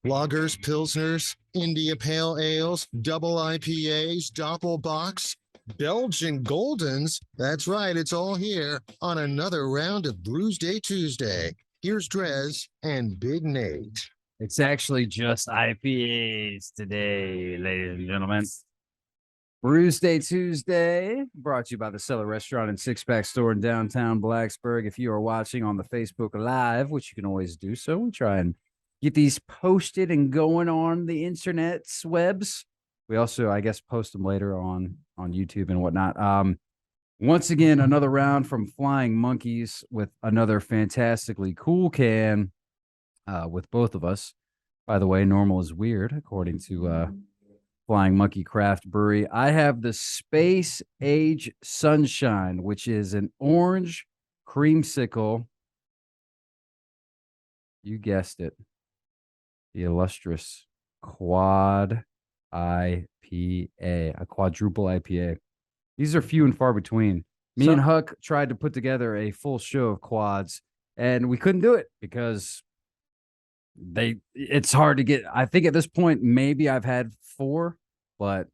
Lagers, Pilsners, India Pale Ales, double IPAs, Doppelbocks, Belgian Goldens. That's right, it's all here on another round of Brewsday Tuesday. Here's DreZ and Big Nate. It's actually just IPAs today, ladies and gentlemen. Brewsday Tuesday, brought to you by the Cellar Restaurant and Six Pack Store in downtown Blacksburg. If you are watching on the Facebook Live, which you can always do so, we try and get these posted and going on the internet's webs. We also, I guess, post them later on YouTube and whatnot. Once again, another round from Flying Monkeys with another fantastically cool can with both of us. By the way, normal is weird, according to Flying Monkey Craft Brewery. I have the Space Age Sunshine, which is an orange creamsicle. You guessed it. The illustrious quad IPA, a quadruple IPA. These are few and far between. Me and Huck tried to put together a full show of quads, and we couldn't do it because it's hard to get. I think at this point, maybe I've had 4, but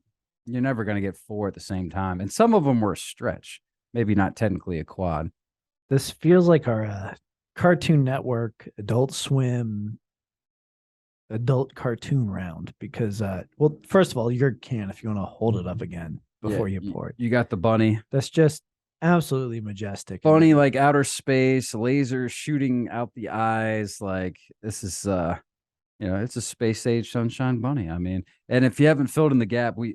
you're never going to get 4 at the same time. And some of them were a stretch, maybe not technically a quad. This feels like our Cartoon Network, Adult Swim, adult cartoon round because, well, first of all, your can, if you want to hold it up again before you pour it. You got the bunny. That's just absolutely majestic. Bunny, like outer space, lasers shooting out the eyes. Like this is, it's a space age sunshine bunny. I mean, and if you haven't filled in the gap, we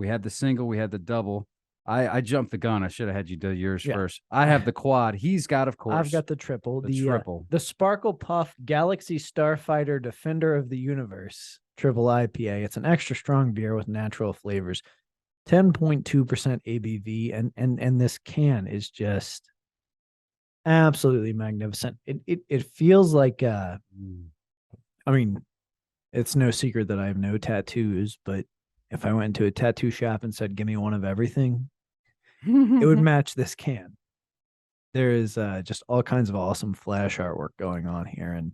had the single, we had the double. I jumped the gun. I should have had you do yours first. I have the quad. He's got, of course. I've got the triple. The triple. The Sparkle Puff Galaxy Starfighter Defender of the Universe Triple IPA. It's an extra strong beer with natural flavors. 10.2% ABV, and this can is just absolutely magnificent. It feels like I mean, it's no secret that I have no tattoos, but if I went into a tattoo shop and said, give me one of everything, it would match this can. There is just all kinds of awesome flash artwork going on here, and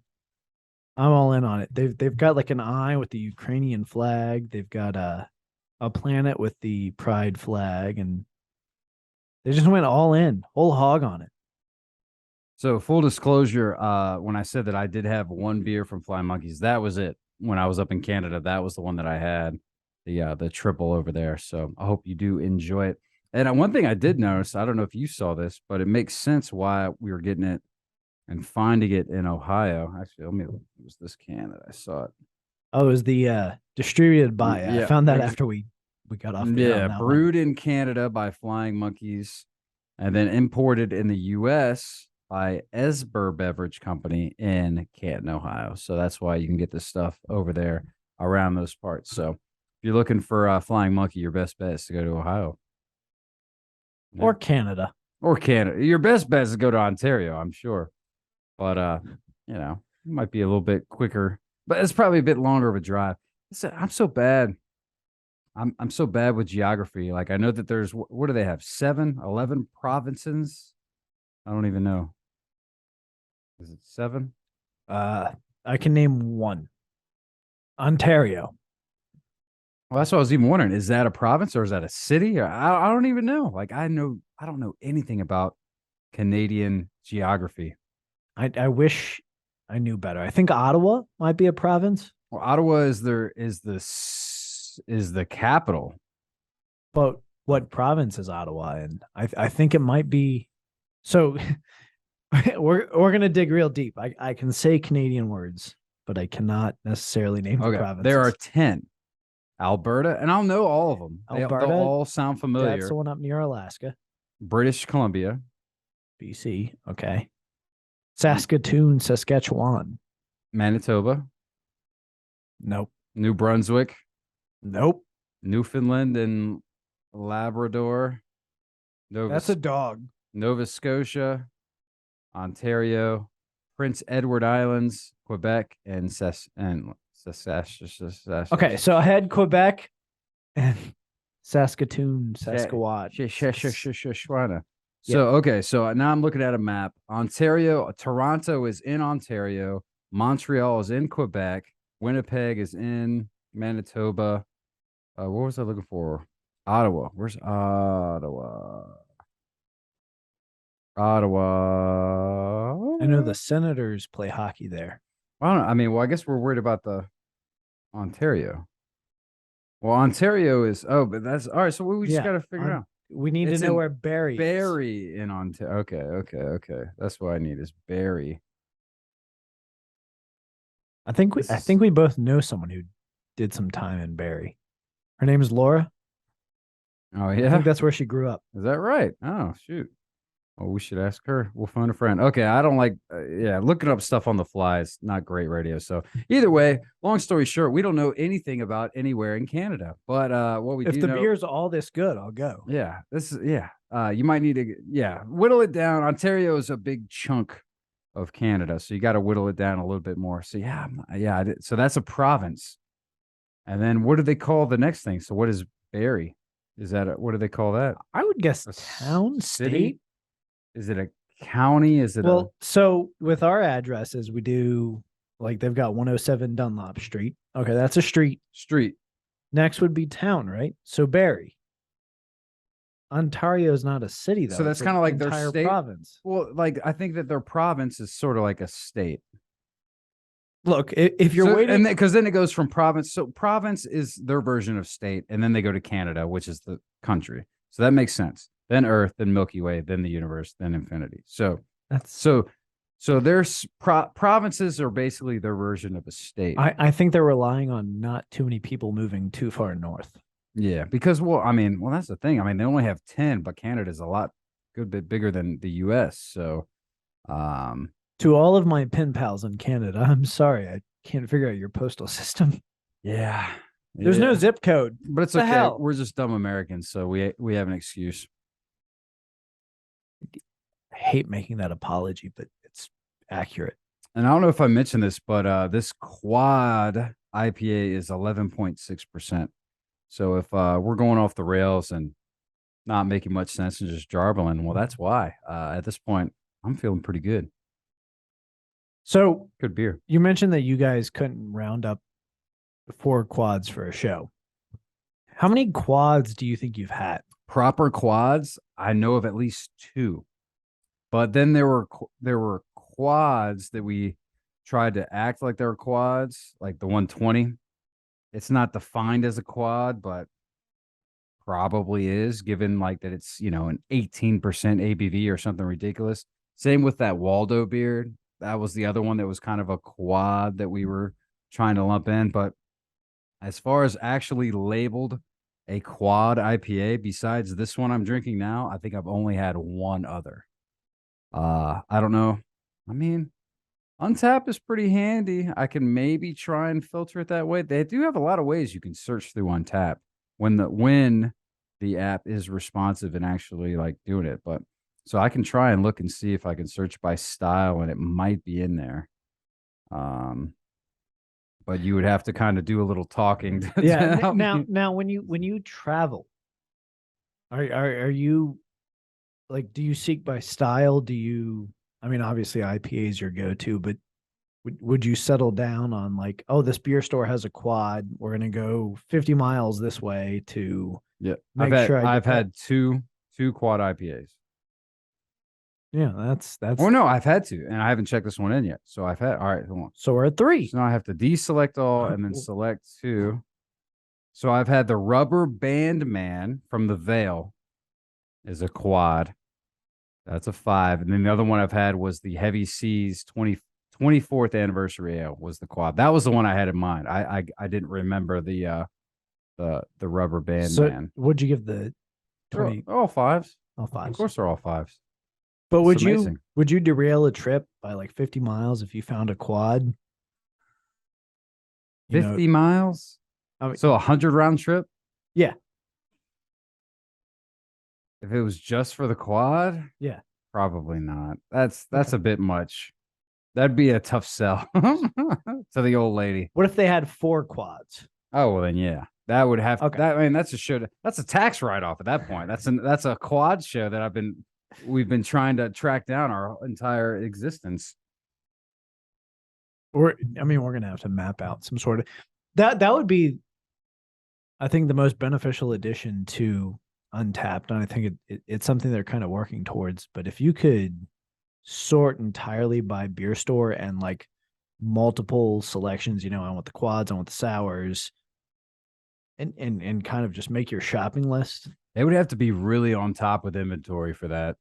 I'm all in on it. They've got like an eye with the Ukrainian flag. They've got a planet with the pride flag, and they just went all in, whole hog on it. So full disclosure, when I said that I did have one beer from Flying Monkeys, that was it. When I was up in Canada, that was the one that I had, the triple over there. So I hope you do enjoy it. And one thing I did notice, I don't know if you saw this, but it makes sense why we were getting it and finding it in Ohio. Actually, it was this can that I saw it. Oh, it was the distributed by. I found that after we got off. Brewed in Canada by Flying Monkeys, and then imported in the U.S. by Esber Beverage Company in Canton, Ohio. So that's why you can get this stuff over there around those parts. So if you're looking for Flying Monkey, your best bet is to go to Ohio. Or Canada. Your best bet is to go to Ontario, I'm sure. But, it might be a little bit quicker. But it's probably a bit longer of a drive. I'm so bad. I'm so bad with geography. Like, I know that there's, what do they have? 11 provinces? I don't even know. Is it 7? I can name one. Ontario. Well, that's what I was even wondering. Is that a province or is that a city? I don't even know. Like, I don't know anything about Canadian geography. I wish I knew better. I think Ottawa might be a province. Well, Ottawa is the capital. But what province is Ottawa in? I think it might be. So we're gonna dig real deep. I can say Canadian words, but I cannot necessarily name the provinces. There are 10. Alberta, and I'll know all of them. Alberta, they'll all sound familiar. That's the one up near Alaska. British Columbia. BC, okay. Saskatoon, Saskatchewan. Manitoba. Nope. New Brunswick. Nope. Newfoundland and Labrador. That's a dog. Nova Scotia, Ontario, Prince Edward Islands, Quebec, and Saskatchewan. Okay, so I had Quebec and Saskatoon, Saskatchewan. So, okay. So now I'm looking at a map. Toronto is in Ontario. Montreal is in Quebec. Winnipeg is in Manitoba. What was I looking for? Ottawa. Where's Ottawa? Ottawa. I know the Senators play hockey there. I don't know. I mean, well, I guess we're worried about the Ontario. Well, Ontario is. Oh, but that's all right. So we just got to figure it out. We need It's to know in where Barrie is. Barrie in Ontario. Okay. That's what I need is Barrie. I think we both know someone who did some time in Barrie. Her name is Laura. Oh I yeah, think that's where she grew up. is that right? Oh shoot. Well, we should ask her. We'll phone a friend. Okay, I don't like. Looking up stuff on the fly is not great radio. So either way, long story short, we don't know anything about anywhere in Canada. But what we If do the know, beer's all this good, I'll go. yeah, this is you might need to whittle it down. Ontario is a big chunk of Canada, so you got to whittle it down a little bit more. So so that's a province. And then what do they call the next thing? So what is Barrie? Is that what do they call that? I would guess A town, city? state. Is it a county? Is it so with our addresses, we do like they've got 107 Dunlop Street. Okay, that's a street. street? Next would be town, right? So Barrie. Ontario is not a city though. So that's it's kind of like their entire state province. Well, like I think that their province is sort of like a state. Look, if you're waiting, because then it goes from province. So province is their version of state, and then they go to Canada, which is the country. So that makes sense. Then Earth, then Milky Way, then the universe, then infinity. So that's so there's provinces are basically their version of a state. I think they're relying on not too many people moving too far north. Yeah, because that's the thing. I mean, they only have 10, but Canada's a good bit bigger than the US. So To all of my pen pals in Canada, I'm sorry, I can't figure out your postal system. yeah. There's no zip code. But it's The okay. hell? We're just dumb Americans, so we have an excuse. I hate making that apology, but it's accurate. And I don't know if I mentioned this, but this quad IPA is 11.6%. So if we're going off the rails and not making much sense and just jarbling, well, that's why. At this point, I'm feeling pretty good. So Good beer. you mentioned that you guys couldn't round up 4 quads for a show. How many quads do you think you've had? Proper quads, I know of at least 2. But then there were quads that we tried to act like they were quads, like the 120. It's not defined as a quad, but probably is, given like that it's, an 18% ABV or something ridiculous. Same with that Waldo beer. That was the other one that was kind of a quad that we were trying to lump in. But as far as actually labeled a quad IPA, besides this one I'm drinking now, I think I've only had one other. I don't know. I mean, Untappd is pretty handy. I can maybe try and filter it that way. They do have a lot of ways you can search through Untappd when the app is responsive and actually like doing it. But so I can try and look and see if I can search by style, and it might be in there. But you would have to kind of do a little talking. Yeah. Now, when you travel, are you like? Do you seek by style? I mean, obviously IPA is your go-to, but would you settle down on like, oh, this beer store has a quad. We're gonna go 50 miles this way to I've had two quad IPAs. Yeah, that's. Oh no, I've had to, and I haven't checked this one in yet. So I've had. All right, hold on. So we're at 3. So now I have to deselect all and then select 2. So I've had the Rubber Band Man from the Veil is a quad. That's a 5. And then the other one I've had was the Heavy Seas 24th anniversary ale was the quad. That was the one I had in mind. I didn't remember the Rubber Band Man. What'd you give the 20? They're all 5s. All 5s. Of course they're all 5s. But It's amazing. would you derail a trip by like 50 miles if you found a quad? 50 miles? I mean, So 100 round trip? Yeah. If it was just for the quad? Yeah. Probably not. That's a bit much. That'd be a tough sell to the old lady. What if they had 4 quads? Oh, well then yeah. That would have Okay. that. I mean, that's a show. That's a tax write-off at that point. That's a quad show that I've been we've been trying to track down our entire existence. We're gonna have to map out some sort of that would be, I think, the most beneficial addition to Untapped, and I think it's something they're kind of working towards. But if you could sort entirely by beer store and like multiple selections, I want the quads, I want the sours, and kind of just make your shopping list. They would have to be really on top with inventory for that.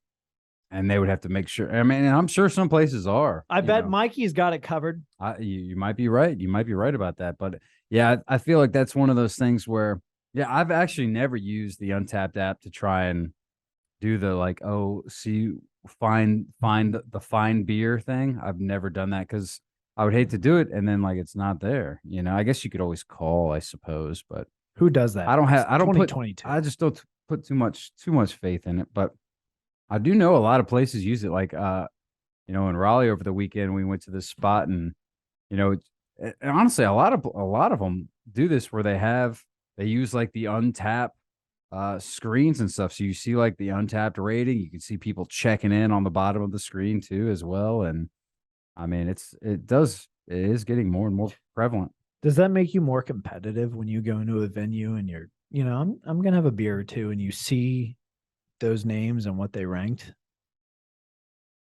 And they would have to make sure. I mean, I'm sure some places are. I bet Mikey's got it covered. You might be right. You might be right about that. But yeah, I feel like that's one of those things where, yeah, I've actually never used the Untapped app to try and do the like, find the fine beer thing. I've never done that because I would hate to do it and then like it's not there. I guess you could always call, I suppose, but who does that? I don't put 2022. I just don't put too much faith in it, but I do know a lot of places use it. Like, in Raleigh over the weekend, we went to this spot, and and honestly, a lot of them do this where they use like the Untapped screens and stuff. So you see like the Untapped rating. You can see people checking in on the bottom of the screen too, as well. And I mean, it is getting more and more prevalent. Does that make you more competitive when you go into a venue and you're, I'm gonna have a beer or two, and you see those names and what they ranked?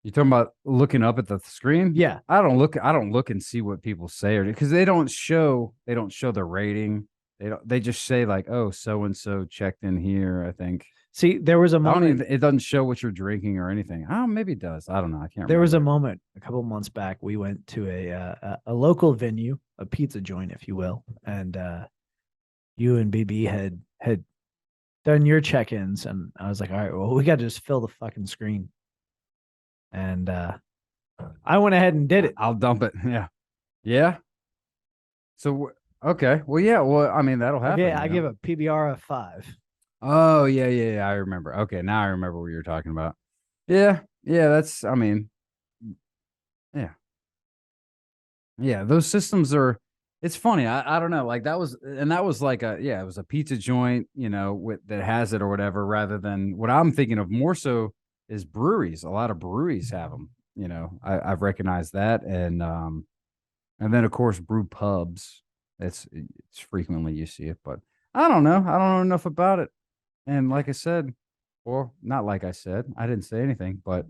You talking about looking up at the screen? Yeah. I don't look and see what people say, or because they don't show the rating. They just say like, oh, so and so checked in here, I think. See, there was a moment. It doesn't show what you're drinking or anything. Oh, maybe it does. I don't know. I can't. There was a moment a couple of months back. We went to a local venue, a pizza joint, if you will, and you and BB had done your check-ins, and I was like, all right, well, we got to just fill the fucking screen. And I went ahead and did it. I'll dump it. Yeah. Yeah. So, okay. Well, yeah. Well, I mean, that'll happen. Yeah, I give a PBR a 5. Oh, yeah. I remember. Okay. Now I remember what you were talking about. Yeah. Yeah. Yeah. Those systems are, it's funny. I don't know. Like that was like it was a pizza joint, that has it or whatever, rather than what I'm thinking of more so is breweries. A lot of breweries have them, I've recognized that. And then of course brew pubs. It's frequently you see it, but I don't know. I don't know enough about it. And like I said, or not like I said, I didn't say anything, but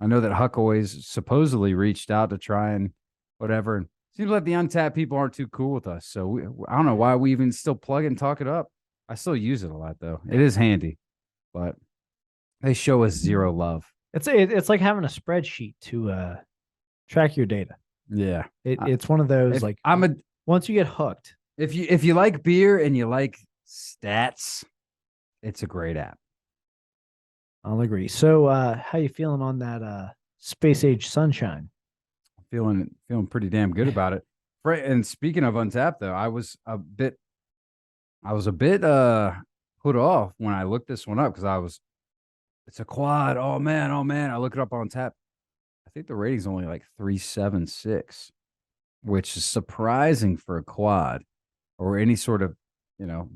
I know that Huck always supposedly reached out to try and whatever. Seems like the Untapped people aren't too cool with us. So I don't know why we even still plug it and talk it up. I still use it a lot though. It is handy, but they show us zero love. It's like having a spreadsheet to track your data. Yeah. It's one of those once you get hooked. If you like beer and you like stats, it's a great app. I'll agree. So how you feeling on that Space Age Sunshine? Feeling pretty damn good about it. Right. And speaking of Untapped though, I was a bit put off when I looked this one up because it's a quad. Oh man. I look it up on Tap. I think the rating's only like 3.76, which is surprising for a quad or any sort of,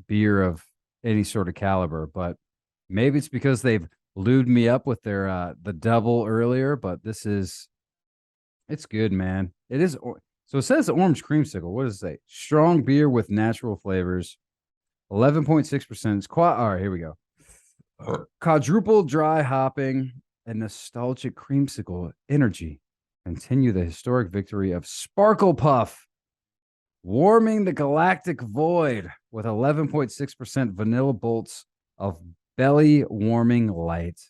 beer of any sort of caliber. But maybe it's because they've lubed me up with their the double earlier, but it's good, man. It is. So it says orange creamsicle. What does it say? Strong beer with natural flavors. 11.6%. It's quad. All right, here we go. Quadruple dry hopping and nostalgic creamsicle energy. Continue the historic victory of Sparkle Puff. Warming the galactic void with 11.6% vanilla bolts of belly warming light.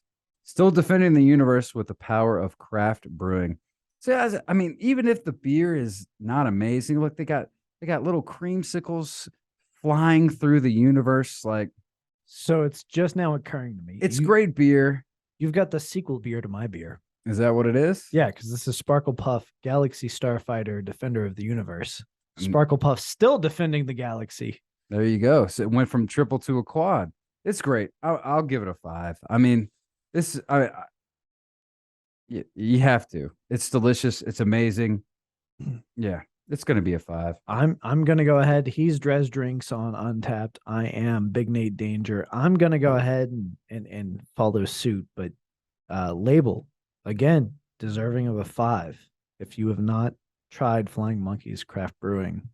Still defending the universe with the power of craft brewing. So, I mean, even if the beer is not amazing, look, they got little creamsicles flying through the universe. Like, so it's just now occurring to me. It's great beer. You've got the sequel beer to my beer. Is that what it is? Yeah, because this is Sparkle Puff, Galaxy Starfighter, Defender of the Universe. Sparkle Puff still defending the galaxy. There you go. So it went from triple to a quad. It's great. I'll give it a 5. I mean, you have to. It's delicious. It's amazing. Yeah, it's going to be a 5. I'm going to go ahead. He's DreZ Drinks on Untapped. I am Big Nate Danger. I'm going to go ahead and follow suit, but Label, again, deserving of a 5. If you have not tried Flying Monkeys Craft Brewing,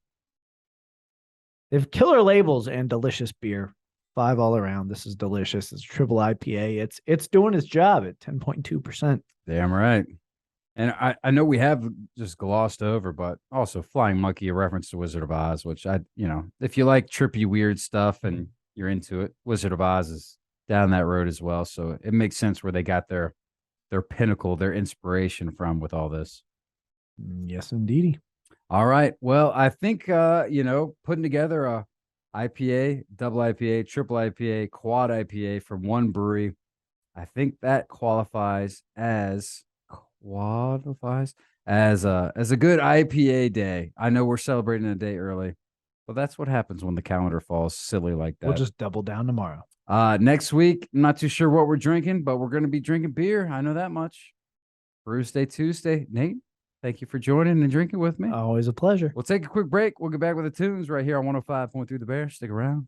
they have killer labels and delicious beer. 5 all around. This is delicious. It's triple IPA. It's doing its job at 10.2%. Damn right. And I know we have just glossed over, but also Flying Monkey, a reference to Wizard of Oz, which if you like trippy, weird stuff and you're into it, Wizard of Oz is down that road as well. So it makes sense where they got their pinnacle, their inspiration from with all this. Yes, indeedy. All right. Well, I think, putting together a IPA, double IPA, triple IPA, quad IPA from one brewery, I think that qualifies as a good IPA day. I know we're celebrating a day early, but that's what happens when the calendar falls silly like that. We'll just double down tomorrow. Next week, I'm not too sure what we're drinking, but we're going to be drinking beer. I know that much. Brewsday Tuesday. Nate, thank you for joining and drinking with me. Always a pleasure. We'll take a quick break. We'll get back with the tunes right here on 105.3 The Bear. Stick around.